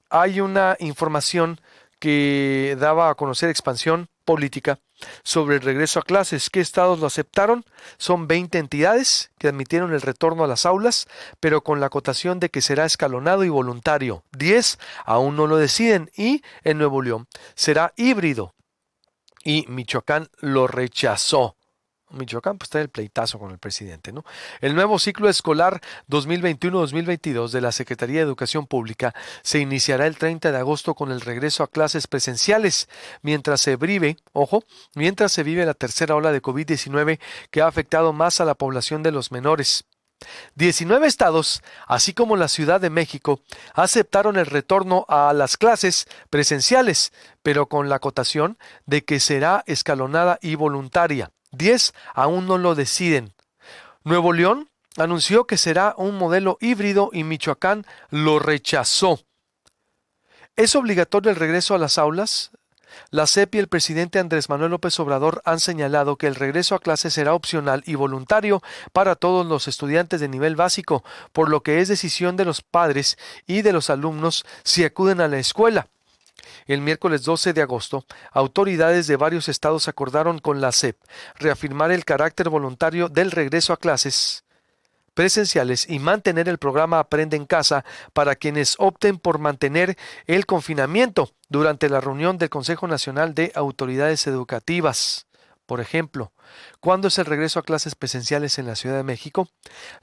hay una información que daba a conocer Expansión Política sobre el regreso a clases. ¿Qué estados lo aceptaron? Son 20 entidades que admitieron el retorno a las aulas, pero con la acotación de que será escalonado y voluntario. 10 aún no lo deciden y en Nuevo León será híbrido y Michoacán lo rechazó. Michoacán pues está en el pleitazo con el presidente, ¿no? El nuevo ciclo escolar 2021-2022 de la Secretaría de Educación Pública se iniciará el 30 de agosto con el regreso a clases presenciales, mientras se vive la tercera ola de COVID-19 que ha afectado más a la población de los menores. 19 estados, así como la Ciudad de México, aceptaron el retorno a las clases presenciales, pero con la acotación de que será escalonada y voluntaria. 10 aún no lo deciden. Nuevo León anunció que será un modelo híbrido y Michoacán lo rechazó. ¿Es obligatorio el regreso a las aulas? La SEP y el presidente Andrés Manuel López Obrador han señalado que el regreso a clases será opcional y voluntario para todos los estudiantes de nivel básico, por lo que es decisión de los padres y de los alumnos si acuden a la escuela. El miércoles 12 de agosto, autoridades de varios estados acordaron con la SEP reafirmar el carácter voluntario del regreso a clases presenciales y mantener el programa Aprende en Casa para quienes opten por mantener el confinamiento durante la reunión del Consejo Nacional de Autoridades Educativas. Por ejemplo, ¿cuándo es el regreso a clases presenciales en la Ciudad de México?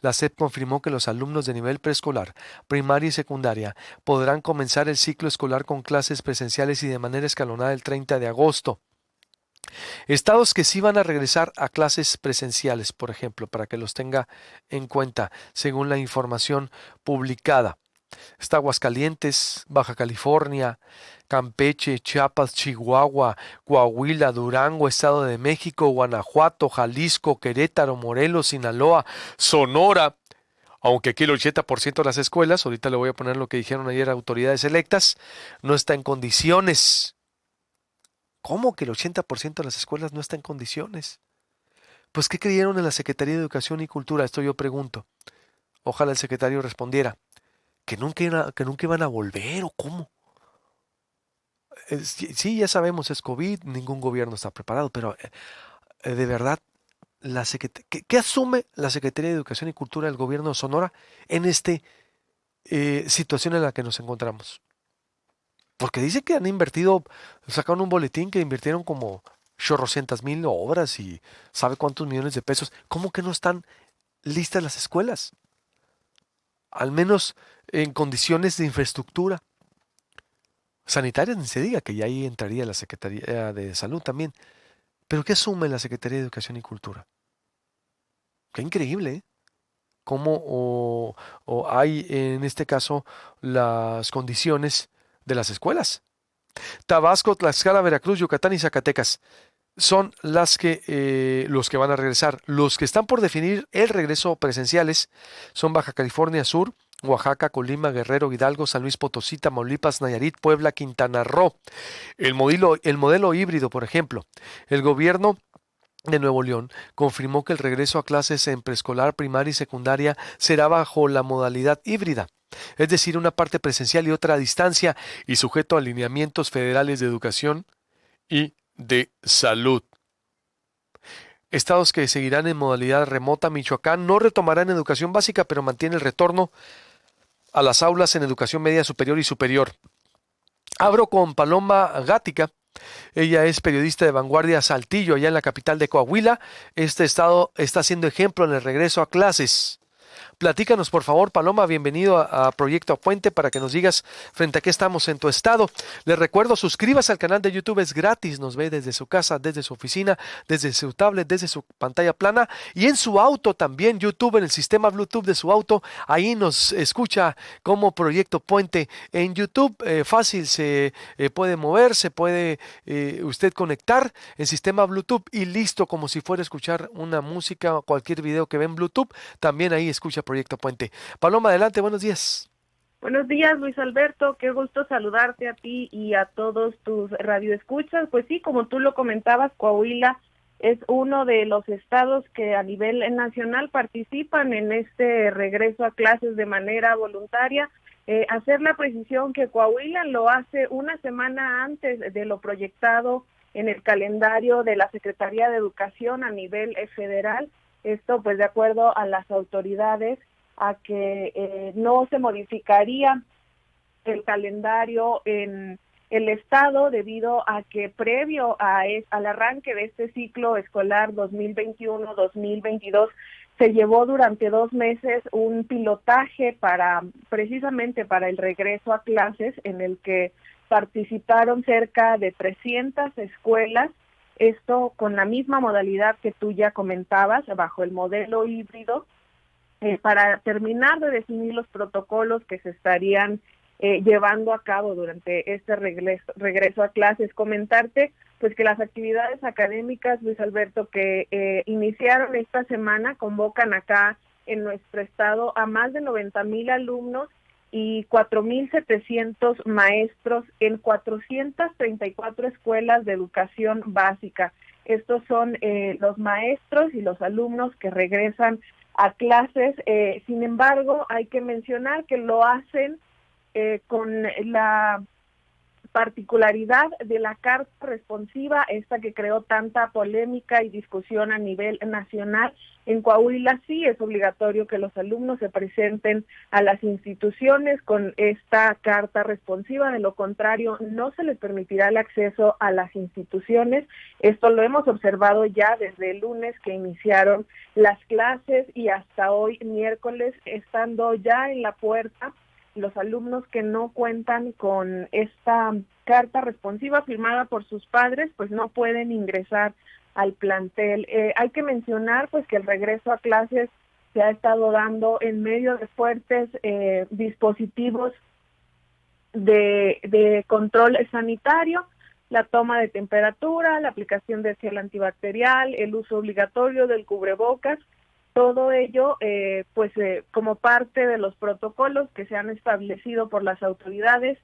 La SEP confirmó que los alumnos de nivel preescolar, primaria y secundaria podrán comenzar el ciclo escolar con clases presenciales y de manera escalonada el 30 de agosto. Estados que sí van a regresar a clases presenciales, por ejemplo, para que los tenga en cuenta, según la información publicada. Está Aguascalientes, Baja California, Campeche, Chiapas, Chihuahua, Coahuila, Durango, Estado de México, Guanajuato, Jalisco, Querétaro, Morelos, Sinaloa, Sonora. Aunque aquí el 80% de las escuelas, ahorita le voy a poner lo que dijeron ayer autoridades electas, no está en condiciones. ¿Cómo que el 80% de las escuelas no está en condiciones? Pues, ¿qué creyeron en la Secretaría de Educación y Cultura? Esto yo pregunto. Ojalá el secretario respondiera. Que nunca iban a volver, ¿o cómo? Sí, ya sabemos, es COVID, ningún gobierno está preparado, pero de verdad, ¿qué asume la Secretaría de Educación y Cultura del gobierno de Sonora en esta situación en la que nos encontramos? Porque dice que han invertido, sacaron un boletín que invirtieron como chorrocientas mil obras y sabe cuántos millones de pesos. ¿Cómo que no están listas las escuelas? Al menos en condiciones de infraestructura. Sanitarias ni se diga, que ya ahí entraría la Secretaría de Salud también. Pero ¿qué asume la Secretaría de Educación y Cultura? Qué increíble, ¿eh? Cómo o hay en este caso las condiciones de las escuelas. Tabasco, Tlaxcala, Veracruz, Yucatán y Zacatecas son los que van a regresar. Los que están por definir el regreso presenciales son Baja California Sur, Oaxaca, Colima, Guerrero, Hidalgo, San Luis Potosí, Tamaulipas, Nayarit, Puebla, Quintana Roo. El modelo híbrido, por ejemplo. El gobierno de Nuevo León confirmó que el regreso a clases en preescolar, primaria y secundaria será bajo la modalidad híbrida, es decir, una parte presencial y otra a distancia y sujeto a alineamientos federales de educación y de salud. Estados que seguirán en modalidad remota: Michoacán no retomará en educación básica, pero mantiene el retorno a las aulas en educación media superior y superior. Abro con Paloma Gática. Ella es periodista de Vanguardia Saltillo, allá en la capital de Coahuila. Este estado está siendo ejemplo en el regreso a clases. Platícanos, por favor, Paloma, bienvenido a Proyecto Puente para que nos digas frente a qué estamos en tu estado. Les recuerdo, suscríbase al canal de YouTube, es gratis, nos ve desde su casa, desde su oficina, desde su tablet, desde su pantalla plana y en su auto también, YouTube, en el sistema Bluetooth de su auto, ahí nos escucha como Proyecto Puente en YouTube. Fácil, se puede mover, se puede usted conectar en sistema Bluetooth y listo, como si fuera a escuchar una música o cualquier video que ve en Bluetooth, también ahí escucha Proyecto Puente. Paloma, adelante, buenos días. Buenos días, Luis Alberto, qué gusto saludarte a ti y a todos tus radioescuchas. Pues sí, como tú lo comentabas, Coahuila es uno de los estados que a nivel nacional participan en este regreso a clases de manera voluntaria. Hacer la precisión que Coahuila lo hace una semana antes de lo proyectado en el calendario de la Secretaría de Educación a nivel federal. Esto pues de acuerdo a las autoridades a que no se modificaría el calendario en el estado debido a que previo al arranque de este ciclo escolar 2021-2022 se llevó durante 2 meses un pilotaje precisamente para el regreso a clases, en el que participaron cerca de 300 escuelas, esto con la misma modalidad que tú ya comentabas, bajo el modelo híbrido, para terminar de definir los protocolos que se estarían llevando a cabo durante este regreso a clases. Comentarte pues que las actividades académicas, Luis Alberto, que iniciaron esta semana, convocan acá en nuestro estado a más de 90,000 alumnos y 4,700 maestros en 434 escuelas de educación básica. Estos son los maestros y los alumnos que regresan a clases. Sin embargo, hay que mencionar que lo hacen con la particularidad de la carta responsiva, esta que creó tanta polémica y discusión a nivel nacional. En Coahuila sí es obligatorio que los alumnos se presenten a las instituciones con esta carta responsiva, de lo contrario no se les permitirá el acceso a las instituciones. Esto lo hemos observado ya desde el lunes que iniciaron las clases y hasta hoy miércoles, estando ya en la puerta. Los alumnos que no cuentan con esta carta responsiva firmada por sus padres, pues no pueden ingresar al plantel. Hay que mencionar pues que el regreso a clases se ha estado dando en medio de fuertes dispositivos de control sanitario, la toma de temperatura, la aplicación de gel antibacterial, el uso obligatorio del cubrebocas. Todo ello, como parte de los protocolos que se han establecido por las autoridades,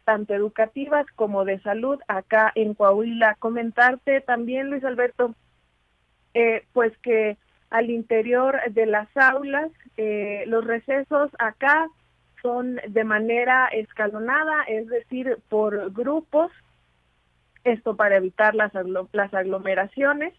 tanto educativas como de salud, acá en Coahuila. Comentarte también, Luis Alberto, pues que al interior de las aulas, los recesos acá son de manera escalonada, es decir, por grupos, esto para evitar las aglomeraciones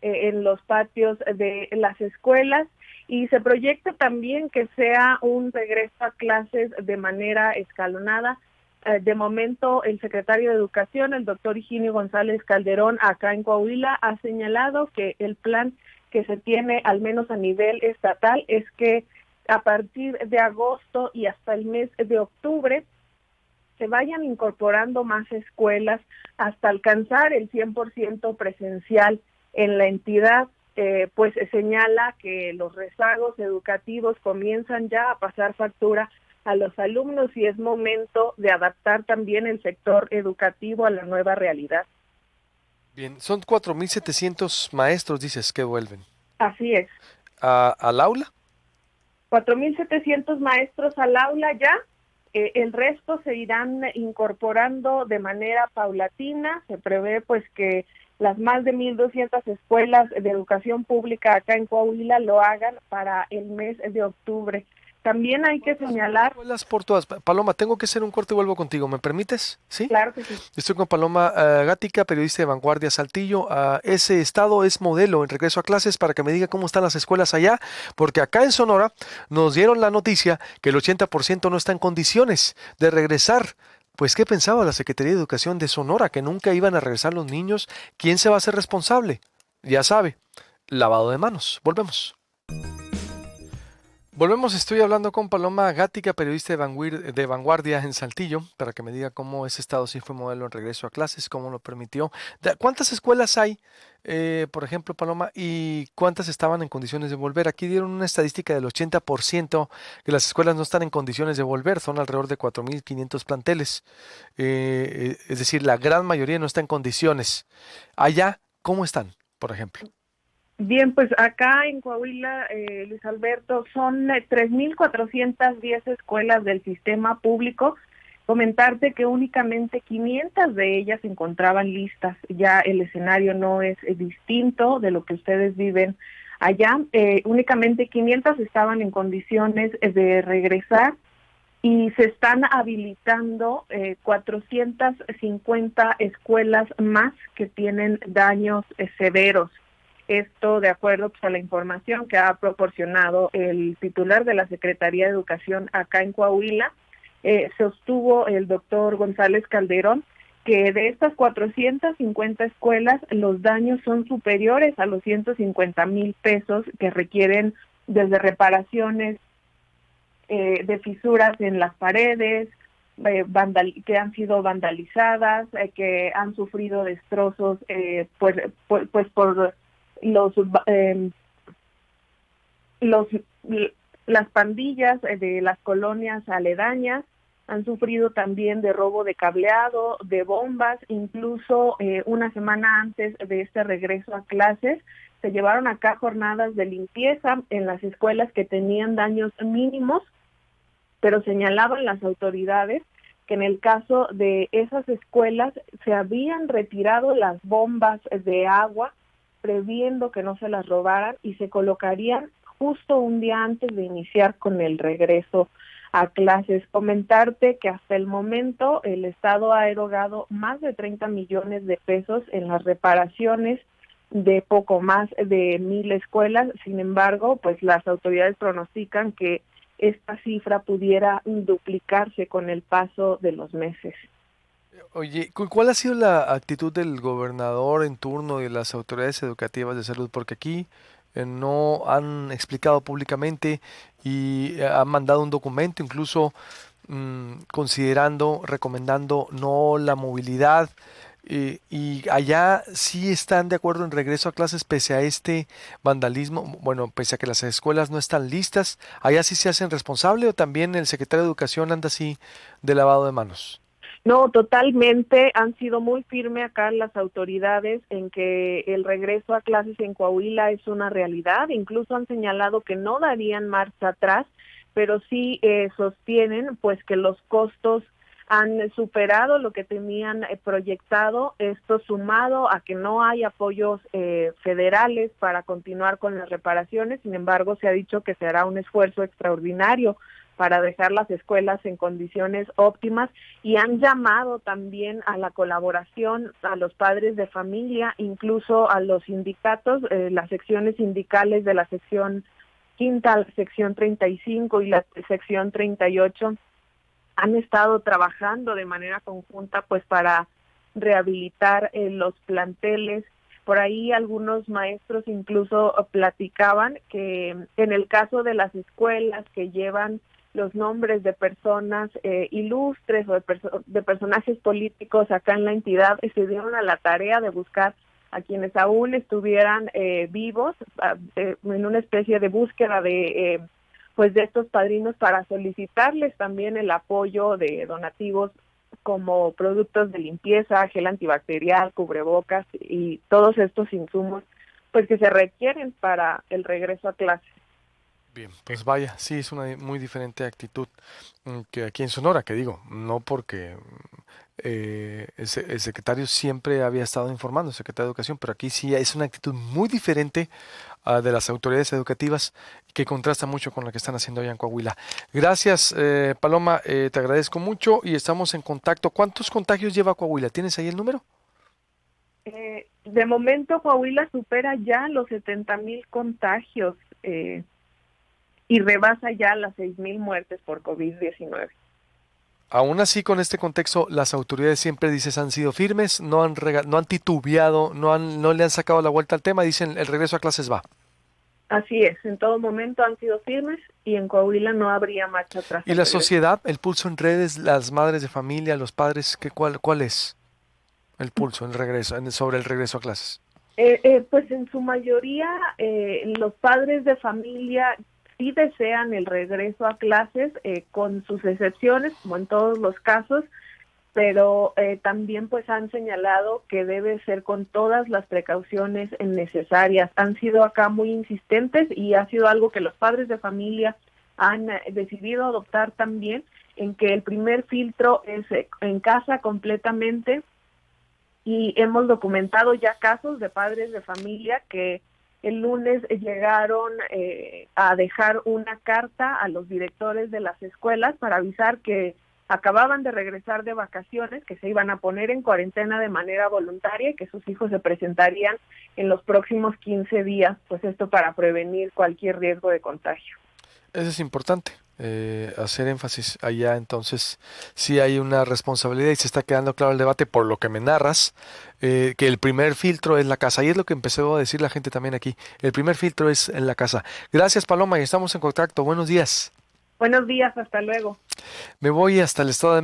en los patios de las escuelas, y se proyecta también que sea un regreso a clases de manera escalonada. De momento, el secretario de Educación, el doctor Higinio González Calderón, acá en Coahuila, ha señalado que el plan que se tiene, al menos a nivel estatal, es que a partir de agosto y hasta el mes de octubre se vayan incorporando más escuelas hasta alcanzar el 100% presencial en la entidad. Pues señala que los rezagos educativos comienzan ya a pasar factura a los alumnos y es momento de adaptar también el sector educativo a la nueva realidad. Bien, son 4,700 maestros, dices, que vuelven. Así es. ¿Al aula? 4,700 maestros al aula ya. El resto se irán incorporando de manera paulatina. Se prevé pues que las más de 1,200 escuelas de educación pública acá en Coahuila lo hagan para el mes de octubre. También hay que señalar... Escuelas por todas. Paloma, tengo que hacer un corte y vuelvo contigo. ¿Me permites? ¿Sí? Claro que sí. Estoy con Paloma Gática, periodista de Vanguardia Saltillo. Ese estado es modelo en regreso a clases, para que me diga cómo están las escuelas allá, porque acá en Sonora nos dieron la noticia que el 80% no está en condiciones de regresar. Pues, ¿qué pensaba la Secretaría de Educación de Sonora? Que nunca iban a regresar los niños. ¿Quién se va a hacer responsable? Ya sabe, lavado de manos. Volvemos. Estoy hablando con Paloma Gática, periodista de Vanguardia en Saltillo, para que me diga cómo ese estado sí fue modelo en regreso a clases, cómo lo permitió. ¿Cuántas escuelas hay, por ejemplo, Paloma, y cuántas estaban en condiciones de volver? Aquí dieron una estadística del 80% que las escuelas no están en condiciones de volver, son alrededor de 4,500 planteles. Es decir, la gran mayoría no está en condiciones. Allá, ¿cómo están, por ejemplo? Bien, pues acá en Coahuila, Luis Alberto, son 3,410 escuelas del sistema público. Comentarte que únicamente 500 de ellas se encontraban listas. Ya el escenario no es distinto de lo que ustedes viven allá. Únicamente 500 estaban en condiciones de regresar y se están habilitando 450 escuelas más que tienen daños severos. Esto de acuerdo pues, a la información que ha proporcionado el titular de la Secretaría de Educación acá en Coahuila. Sostuvo el doctor González Calderón que de estas 450 escuelas los daños son superiores a los 150,000 pesos que requieren desde reparaciones de fisuras en las paredes, que han sido vandalizadas, que han sufrido destrozos pues por los las pandillas de las colonias aledañas, han sufrido también de robo de cableado, de bombas, incluso una semana antes de este regreso a clases se llevaron acá jornadas de limpieza en las escuelas que tenían daños mínimos, pero señalaban las autoridades que en el caso de esas escuelas se habían retirado las bombas de agua previendo que no se las robaran y se colocarían justo un día antes de iniciar con el regreso a clases. Comentarte que hasta el momento el Estado ha erogado más de 30 millones de pesos en las reparaciones de poco más de 1,000 escuelas. Sin embargo, pues las autoridades pronostican que esta cifra pudiera duplicarse con el paso de los meses. Oye, ¿cuál ha sido la actitud del gobernador en turno y de las autoridades educativas de salud? Porque aquí no han explicado públicamente y han mandado un documento, incluso considerando, recomendando no la movilidad. Y allá sí están de acuerdo en regreso a clases pese a este vandalismo, bueno, pese a que las escuelas no están listas. ¿Allá sí se hacen responsable o también el secretario de Educación anda así de lavado de manos? No, totalmente. Han sido muy firmes acá las autoridades en que el regreso a clases en Coahuila es una realidad. Incluso han señalado que no darían marcha atrás, pero sí sostienen pues que los costos han superado lo que tenían proyectado. Esto sumado a que no hay apoyos federales para continuar con las reparaciones. Sin embargo, se ha dicho que se hará un esfuerzo extraordinario para dejar las escuelas en condiciones óptimas y han llamado también a la colaboración a los padres de familia, incluso a los sindicatos, las secciones sindicales de la sección quinta, la sección 35 y la sección 38 han estado trabajando de manera conjunta pues para rehabilitar los planteles. Por ahí algunos maestros incluso platicaban que en el caso de las escuelas que llevan los nombres de personas ilustres o de personajes políticos acá en la entidad, se dieron a la tarea de buscar a quienes aún estuvieran vivos en una especie de búsqueda de pues de estos padrinos para solicitarles también el apoyo de donativos como productos de limpieza, gel antibacterial, cubrebocas y todos estos insumos pues que se requieren para el regreso a clases. Bien, pues vaya, sí, es una muy diferente actitud que aquí en Sonora, que digo, no porque el secretario siempre había estado informando, el secretario de Educación, pero aquí sí es una actitud muy diferente de las autoridades educativas que contrasta mucho con lo que están haciendo allá en Coahuila. Gracias, Paloma, te agradezco mucho y estamos en contacto. ¿Cuántos contagios lleva Coahuila? ¿Tienes ahí el número? De momento Coahuila supera ya los 70,000 contagios y rebasa ya las 6,000 muertes por COVID-19. Aún así, con este contexto, las autoridades siempre dices han sido firmes, no han titubeado, no le han sacado la vuelta al tema, dicen el regreso a clases va. Así es, en todo momento han sido firmes y en Coahuila no habría marcha atrás ¿Y al la regreso. sociedad, el pulso en redes, las madres de familia, los padres, cuál es el pulso, el regreso, sobre el regreso a clases? Pues en su mayoría los padres de familia sí desean el regreso a clases con sus excepciones, como en todos los casos, pero también pues han señalado que debe ser con todas las precauciones necesarias. Han sido acá muy insistentes y ha sido algo que los padres de familia han decidido adoptar también, en que el primer filtro es en casa completamente y hemos documentado ya casos de padres de familia que El lunes llegaron a dejar una carta a los directores de las escuelas para avisar que acababan de regresar de vacaciones, que se iban a poner en cuarentena de manera voluntaria y que sus hijos se presentarían en los próximos 15 días, pues esto para prevenir cualquier riesgo de contagio. Eso es importante, hacer énfasis allá. Entonces, sí hay una responsabilidad y se está quedando claro el debate por lo que me narras, que el primer filtro es la casa. Y es lo que empezó a decir la gente también aquí. El primer filtro es en la casa. Gracias, Paloma, y estamos en contacto. Buenos días. Buenos días, hasta luego. Me voy hasta el estado de